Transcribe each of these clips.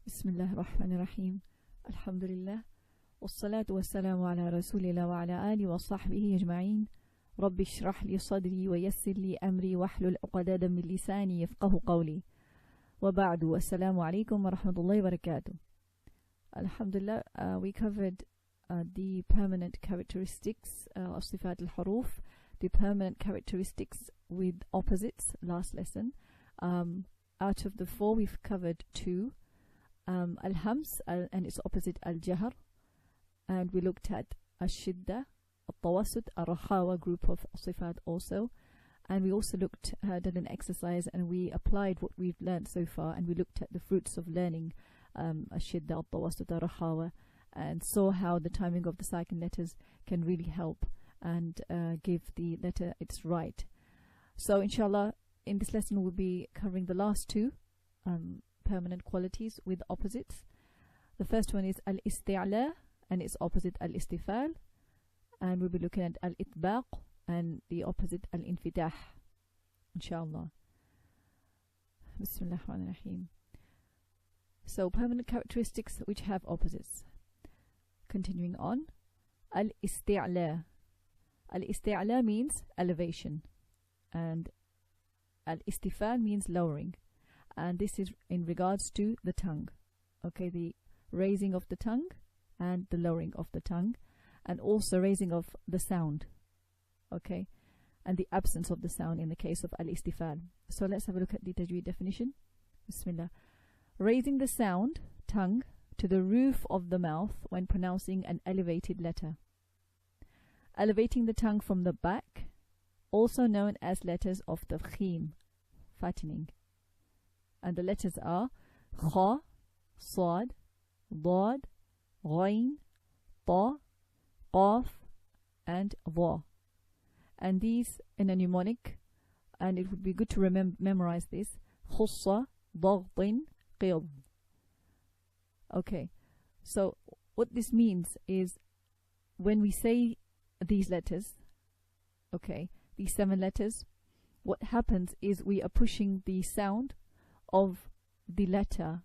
Bismillah ar-Rahman ar-Rahim. Alhamdulillah. Wassalatu wassalamu ala rasulillah wa ala alihi wa sahbihi ajma'in. Rabbi shrah li sadri wa yassir li amri wahlul uqadadan min lisani yafqahu qawli. Wa ba'du. Assalamu alaikum wa rahmatullahi wa barakatuh. Alhamdulillah, we covered the permanent characteristics of Sifaat al-Huruf, the permanent characteristics with opposites last lesson. Out of the four, we've covered two. Al-Hams and its opposite Al-Jahr, and we looked at Al-Shidda, Al-Tawassut, Al-Rahawa group of Sifaat also, and we also looked at an exercise and we applied what we've learned so far, and we looked at the fruits of learning Al-Shidda, Al-Tawassut, Al-Rahawa, and saw how the timing of the second letters can really help and give the letter its right. So inshallah, in this lesson we'll be covering the last two permanent qualities with opposites. The first one is Al-Isti'laa and its opposite Al-Istifaal, and we'll be looking at Al-Itbaaq and the opposite Al-Infitaah, inshallah. Bismillah ar-Rahman ar-Rahim. So permanent characteristics which have opposites. Continuing on, Al-Isti'laa. Al-Isti'laa means elevation, and Al-Istifaal means lowering. And this is in regards to the tongue, okay, the raising of the tongue and the lowering of the tongue, and also raising of the sound, okay, and the absence of the sound in the case of al-istifaal. So let's have a look at the Tajweed definition. Bismillah. Raising the sound, tongue, to the roof of the mouth when pronouncing an elevated letter. Elevating the tongue from the back, also known as letters of tafkhim, fattening. And the letters are Kha, Sad, Dad, Ghain, Ta, Qaf, and Dha. And these in a mnemonic, and it would be good to memorize this. Khussa, Daghtin, Qid. Okay, so what this means is when we say these letters, okay, these 7 letters, what happens is we are pushing the sound of the letter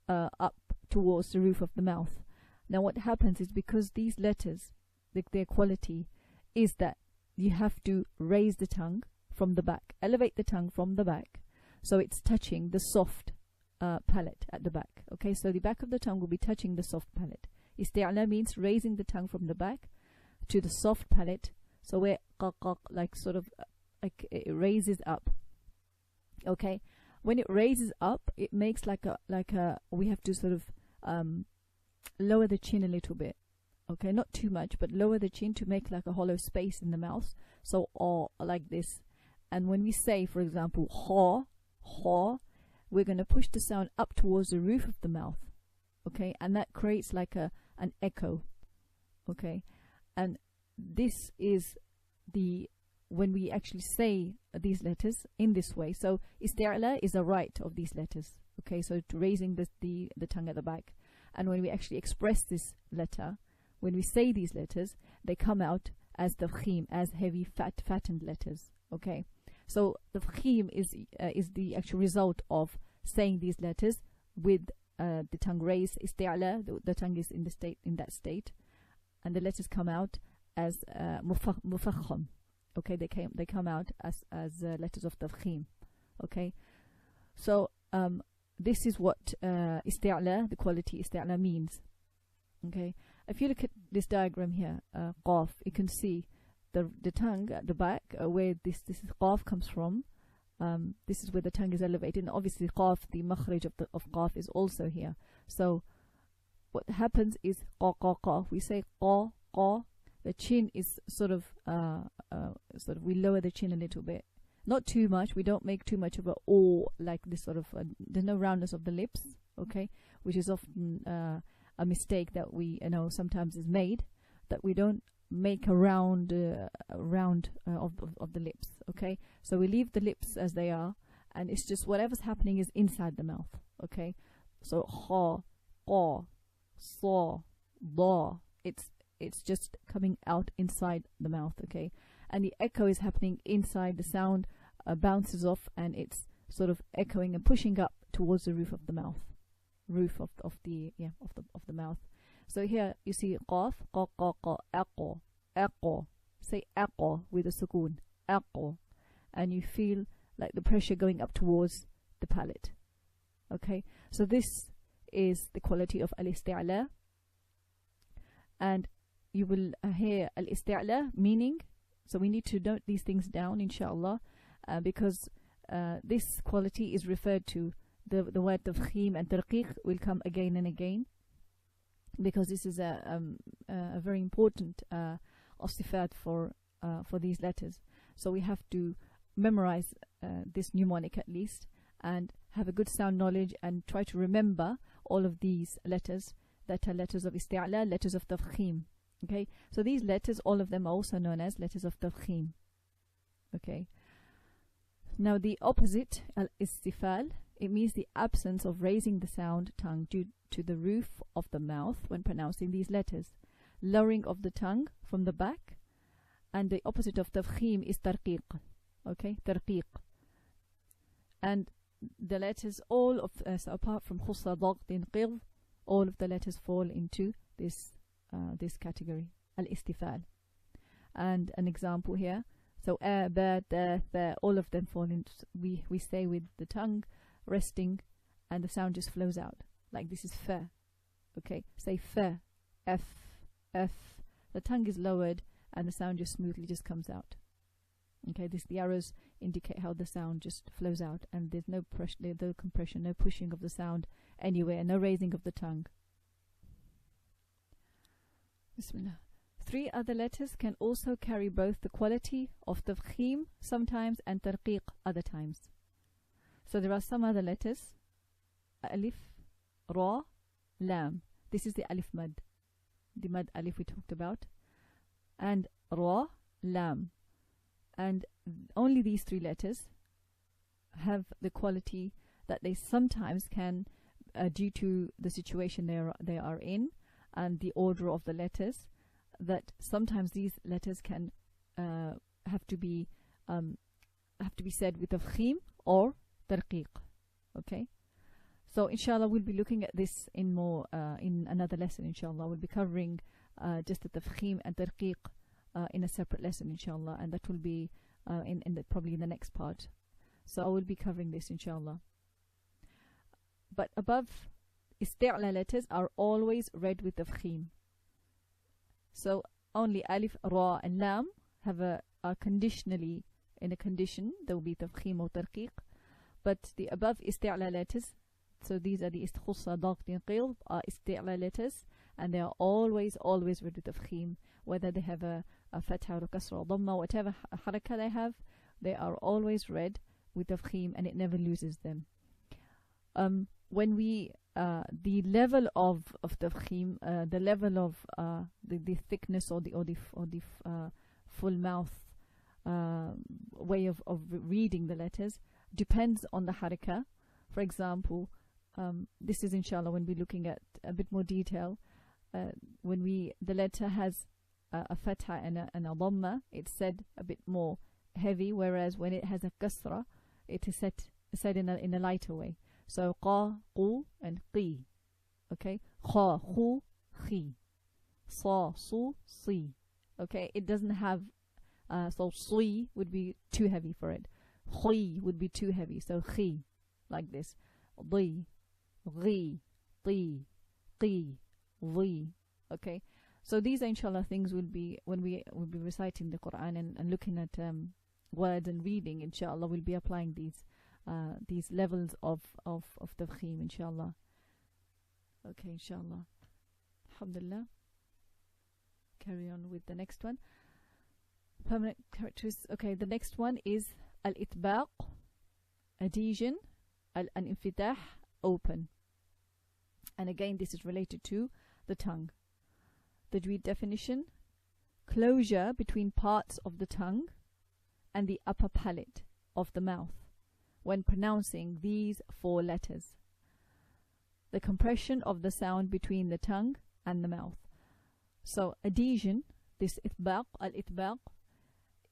up towards the roof of the mouth. Now what happens is, because these letters, their quality is that you have to raise the tongue from the back, elevate the tongue from the back, so it's touching the soft palate at the back. Okay, so the back of the tongue will be touching the soft palate. Isti'laa means raising the tongue from the back to the soft palate, so where like sort of like it raises up. Okay, when it raises up, it makes like a we have to sort of lower the chin a little bit. Okay, not too much, but lower the chin to make like a hollow space in the mouth. So, or like this. And when we say, for example, ha, ha, we're going to push the sound up towards the roof of the mouth. Okay, and that creates like an echo. Okay, and this is the when we actually say these letters in this way. So Isti'laa is a right of these letters, okay, so to raising the tongue at the back. And when we actually express this letter, when we say these letters, they come out as tafkhim, as heavy fattened letters. Okay, so tafkhim is the actual result of saying these letters with the tongue raised. Isti'laa, the tongue is in that state, and the letters come out as mufakham. Okay, they come out as letters of tafkhim. Okay, so this is what Isti'laa, the quality Isti'laa means. Okay, if you look at this diagram here, Qaf, you can see the tongue at the back, where this Qaf comes from. This is where the tongue is elevated, and obviously Qaf, the makhraj of Qaf, is also here. So what happens is Qa. We say Qa, Qa. The chin is sort of we lower the chin a little bit, not too much. We don't make too much of a O, like this sort of there's no roundness of the lips, okay, which is often a mistake that we sometimes is made, that we don't make a round of the lips. Okay, so we leave the lips as they are, and it's just whatever's happening is inside the mouth. Okay, so ha, qa, sa, da, it's just coming out inside the mouth. Okay, and the echo is happening inside. The sound bounces off, and it's sort of echoing and pushing up towards the roof of the mouth. roof of the mouth. So here you see qaf, qa qa qa, aqo, aqo. Say aqo with a sukoon, aqo, and you feel like the pressure going up towards the palate. Okay, so this is the quality of al-Isti'laa, and you will hear al-Isti'laa meaning. So we need to note these things down, inshallah, because this quality is referred to. The word tafkhim and tarqiq will come again and again, because this is a very important Sifaat for these letters. So we have to memorize this mnemonic at least, and have a good sound knowledge, and try to remember all of these letters that are letters of Isti'laa, letters of tafkhim. Okay, so these letters, all of them are also known as letters of tafkhim. Okay, now the opposite, al-Istifaal, it means the absence of raising the sound tongue due to the roof of the mouth when pronouncing these letters, lowering of the tongue from the back, and the opposite of tafkhim is tarqiq. Okay, tarqiq. And the letters, all of so apart from khussa, dagh, qidh, all of the letters fall into this category, al-Istifaal. And an example here, so a, ba, da, tha, all of them fall into, we say with the tongue resting, and the sound just flows out. Like this is fa. Okay, say fa, f, f. The tongue is lowered, and the sound just smoothly just comes out. Okay, the arrows indicate how the sound just flows out, and there's no pressure, no compression, no pushing of the sound anywhere, no raising of the tongue. Bismillah. 3 other letters can also carry both the quality of tafkhim sometimes and tarqiq other times. So there are some other letters, alif, ra, lam. This is the alif mad, the mad alif we talked about, and ra, lam. And only these 3 letters have the quality that they sometimes can, due to the situation they are in and the order of the letters, that sometimes these letters can have to be said with tafkhim or tarqiq. Okay, so inshallah we'll be looking at this in more in another lesson. Inshallah we'll be covering just the tafkhim and tarqiq in a separate lesson, inshallah, and that will be probably in the next part. So I will be covering this, inshallah. But above, Isti'laa letters are always read with tafkhim. So only alif, ra, and lam are conditionally in a condition. There will be tafkhim or tarqiq. But the above Isti'laa letters, so these are the khussa, dagh, qidh, are Isti'laa letters, and they are always read with tafkhim, whether they have a fatha or kasra or dhamma, whatever haraka they have, they are always read with tafkhim, and it never loses them. When we the level of tafkhim, the level of the thickness or the full mouth way of reading the letters depends on the haraka. For example, this is inshallah when we're looking at a bit more detail. When the letter has a fatha and a dhamma, it's said a bit more heavy, whereas when it has a kasra, it is said in a lighter way. So qa, qu, and qi. Okay, kha, khu, khi, sa, su, si. Okay, it doesn't have so sui would be too heavy for it. Khi would be too heavy, so khi, like this. Di, ghi, ti, qi, vi. Okay, so these are inshallah things will be when we will be reciting the Qur'an and looking at words and reading. Inshallah, we'll be applying these levels of tafkhim, inshallah. Okay, inshallah. Alhamdulillah. Carry on with the next one. Permanent characters. Okay, the next one is al-Itbaaq, adhesion, al-Infitaah, open. And again, this is related to the tongue. The Tajweed definition: closure between parts of the tongue and the upper palate of the mouth when pronouncing these 4 letters. The compression of the sound between the tongue and the mouth. So adhesion, this itbaq, al-itbaq,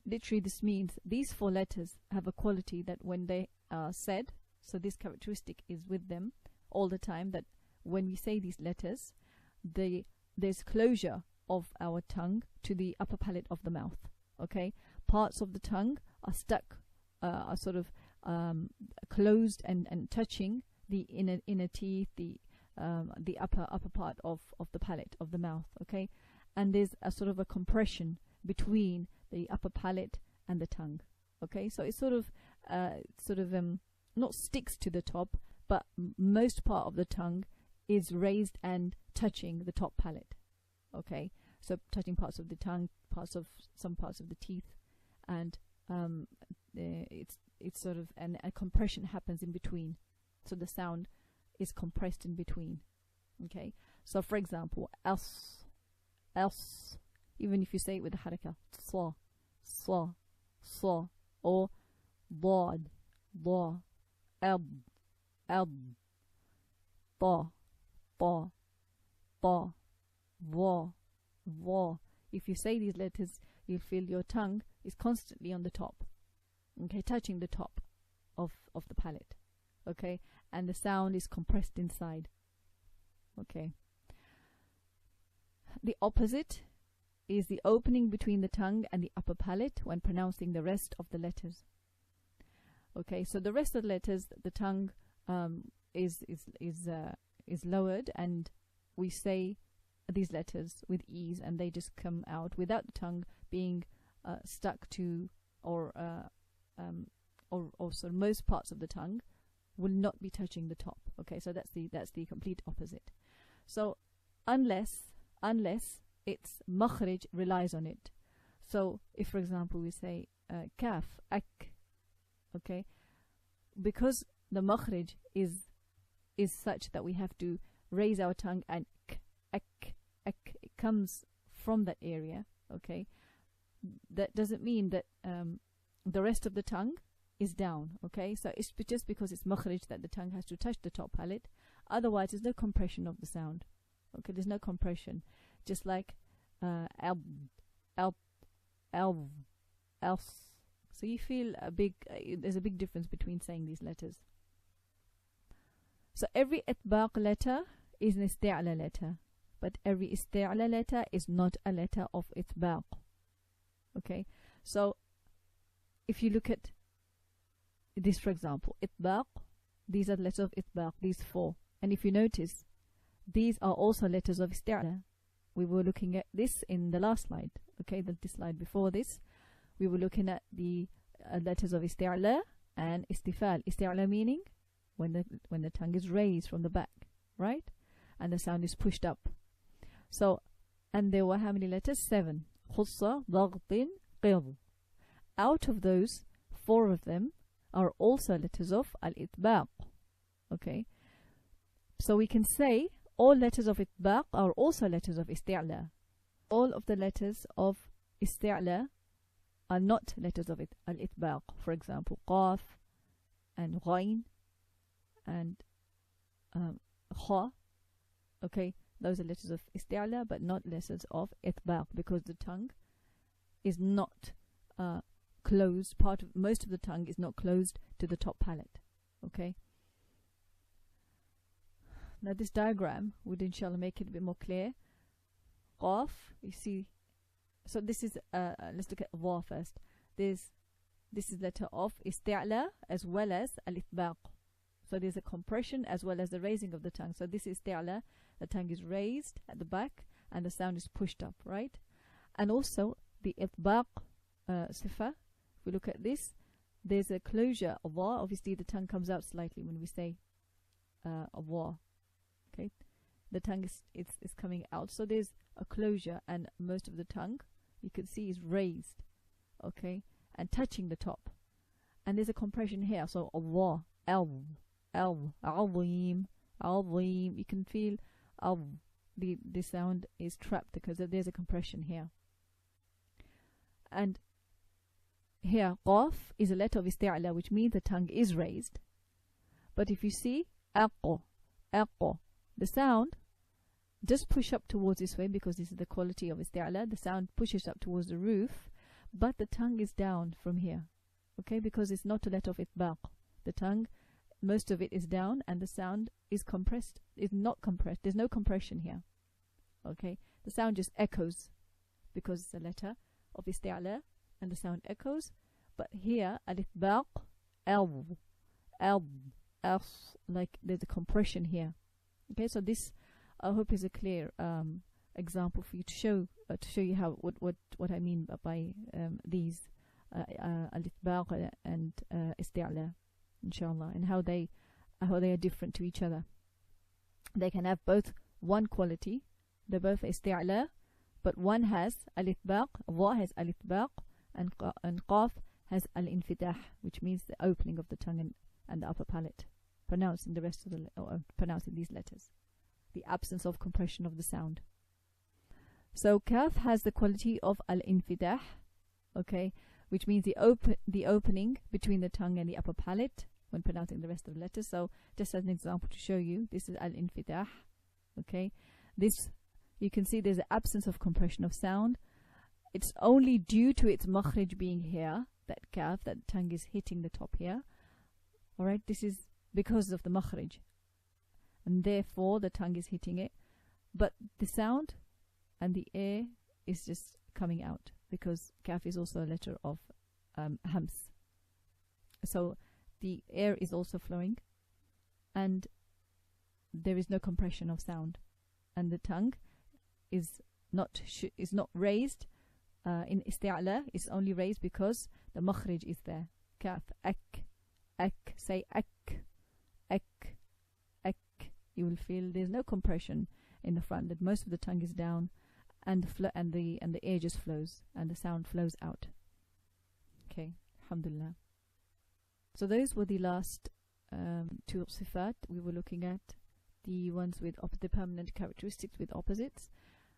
literally this means these 4 letters have a quality that when they are said, so this characteristic is with them all the time, that when we say these letters, there's closure of our tongue to the upper palate of the mouth. Okay, parts of the tongue are stuck, are sort of closed and touching the inner teeth, the upper part of the palate of the mouth. Okay, and there's a sort of a compression between the upper palate and the tongue. Okay, so it's sort of not sticks to the top, but most part of the tongue is raised and touching the top palate. Okay, so touching parts of the tongue, some parts of the teeth, and it's sort of, and a compression happens in between, so the sound is compressed in between. Okay, so for example, else, even if you say it with the haraka, sa, or bod, ab, ta, va. If you say these letters, you'll feel your tongue is constantly on the top, okay, touching the top of the palate, okay, and the sound is compressed inside. Okay, the opposite is the opening between the tongue and the upper palate when pronouncing the rest of the letters. Okay, so the rest of the letters, the tongue is lowered, and we say these letters with ease, and they just come out without the tongue being stuck to, or so most parts of the tongue will not be touching the top. Okay, so that's the complete opposite. So unless its makhrij relies on it. So if, for example, we say kaf, ak, okay, because the makhrij is such that we have to raise our tongue, and ak, it comes from that area. Okay, that doesn't mean that the rest of the tongue is down. Okay, so it's just because it's makhrij that the tongue has to touch the top palate. Otherwise, there's no compression of the sound. Okay, there's no compression. Just like else. So you feel there's a big difference between saying these letters. So every itbaaq letter is an isti'laa letter, but every isti'laa letter is not a letter of itbaaq. Okay, so if you look at this, for example, itbaaq, these are the letters of itbaaq, these four, and if you notice, these are also letters of isti'laa. We were looking at this in the last slide. Okay, the slide before this, we were looking at the letters of Isti'laa and Istifaal. Isti'laa meaning when the tongue is raised from the back, right, and the sound is pushed up. So, and there were how many letters? 7. Khussa, Daghtin, Qidh. Out of those, 4 of them are also letters of al-itbaaq. Okay, so we can say all letters of itbaaq are also letters of Isti'laa. All of the letters of Isti'laa are not letters of al-itbaaq. For example, qaf and ghain and kha. Okay, those are letters of Isti'laa, but not letters of itbaaq, because the tongue is not closed. Most of the tongue is not closed to the top palate. Okay. Now this diagram would inshallah make it a bit more clear. Qaf, you see, so this is let's look at dha first. This is letter of Isti'laa as well as al-itbaaq. So there's a compression as well as the raising of the tongue. So this is Isti'laa, the tongue is raised at the back and the sound is pushed up, right? And also the itbaaq sifa, if we look at this, there's a closure of dha. Obviously the tongue comes out slightly when we say dha. Okay, the tongue is coming out, so there's a closure, and most of the tongue you can see is raised, okay, and touching the top, and there's a compression here. So Allah, azim, you can feel the sound is trapped because there's a compression here. And here qaf is a letter of Isti'laa, which means the tongue is raised. But if you see aqo, the sound just push up towards this way, because this is the quality of Isti'laa. The sound pushes up towards the roof, but the tongue is down from here. Okay, because it's not a letter of itbaaq. The tongue, most of it is down, and the sound is compressed, is not compressed. There's no compression here. Okay, the sound just echoes because it's a letter of Isti'laa, and the sound echoes. But here, al-Itbaaq, like there's a compression here. Okay, so this I hope is a clear example for you to show you how what I mean by these al-Itbaaq and Isti'laa, inshallah, and how they are different to each other. They can have both one quality. They're both Isti'laa, but one has al-Itbaaq, Wa has al-Itbaaq, and Qaf has al-Infitaah, which means the opening of the tongue and the upper palate, pronouncing the rest of the pronouncing these letters, the absence of compression of the sound. So Kaf has the quality of al-Infitaah, okay, which means the opening between the tongue and the upper palate when pronouncing the rest of the letters. So just as an example to show you, this is al-Infitaah, okay. This, you can see there's an absence of compression of sound. It's only due to its makhrij being here, that Kaf, that tongue is hitting the top here. Alright, this is because of the makhrij, and therefore the tongue is hitting it. But the sound and the air is just coming out, because Kaf is also a letter of hams. So the air is also flowing, and there is no compression of sound, and the tongue is not raised. In Isti'laa, it's only raised because the makhrij is there. Kaf, ak, say ak. You will feel there's no compression in the front, that most of the tongue is down, and the air just flows, and the sound flows out. Okay, alhamdulillah. So those were the last two Sifaat. We were looking at the ones with the permanent characteristics with opposites.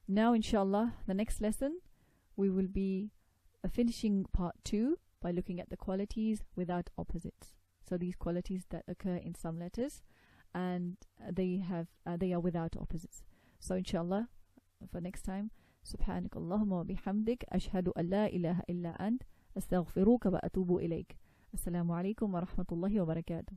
Now, inshallah, the next lesson we will be finishing part 2 by looking at the qualities without opposites. So these qualities that occur in some letters, and they are without opposites. So inshallah, for next time, subhanakallahumma wa bihamdik, ashhadu an la ilaha illa ant, astaghfiruka wa atubu ilayk. Assalamu alaikum wa rahmatullahi wa barakatuh.